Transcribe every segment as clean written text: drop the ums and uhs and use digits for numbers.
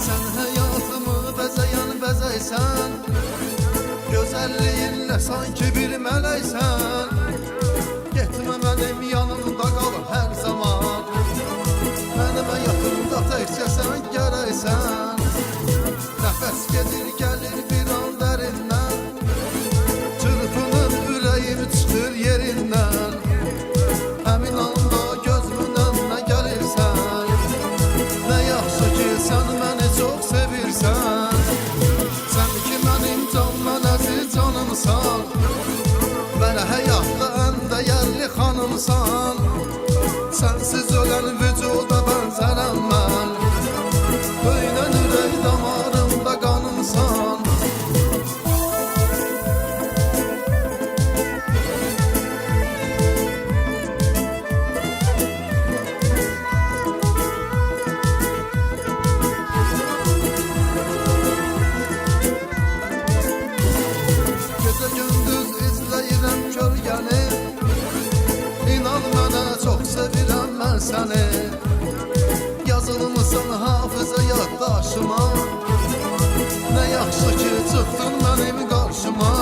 Sen hayatımı bezeyen bezeysen, gözelliyinle sanki bir meleysen. Gitme benim yanımda kal her zaman, benim hayatımda tekçe sen gereysen. Nefes gelir gelir bir an derinden, çırpınır yüreğim çıkır yerinden. Emin anda gözümün önüne gelirsen, ne yaxşı ki sen beni çok sevirsen. Sen ki benim canımdan əziz canımsan, bana hayatta en değerli hanımsan. Sensiz ölen vücuda benzerem ben, böyle yürek damarımda kanımsan. Gece gündüz izleyirəm kölgəni, İnan mənə çox sevirəm mən səni. Yazılmısan hafıza yaddaşıma, ne yaxşı ki çıxdın mənim qarşıma.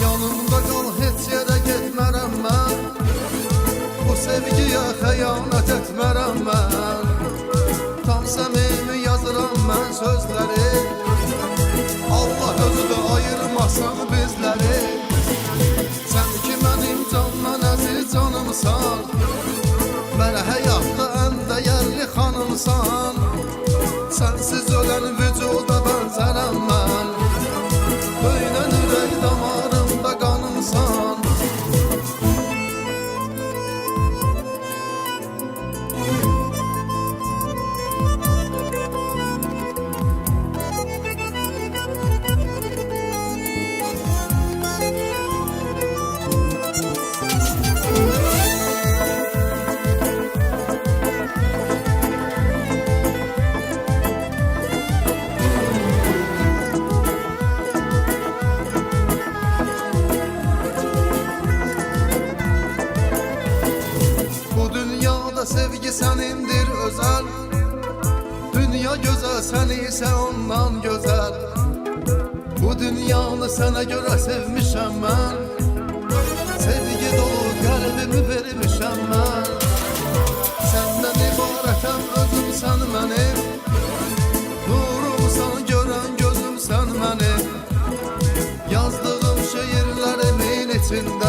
Yanımda qal, heç yerə getmərəm mən, bu sevgiyə xəyanət etmərəm mən. Tam səmimi yazıram mən sözləri, Allah özü də ayırmasın bizləri. Sen ki benim candan əziz canımsan, bana hayatta en değerli hanımsan. Sensiz ölen vücuda benzerem ben, böyle yürek damarımda kanımsan. Sevgi senindir özel, dünya güzel sen ise ondan güzel. Bu dünyanı sana göre sevmişem ben, sevgi dolu kalbimi vermişem ben. Senden ibaretem özüm sen benim, nurumsan gören gözüm sen benim. Yazdığım şiirlerimin içinde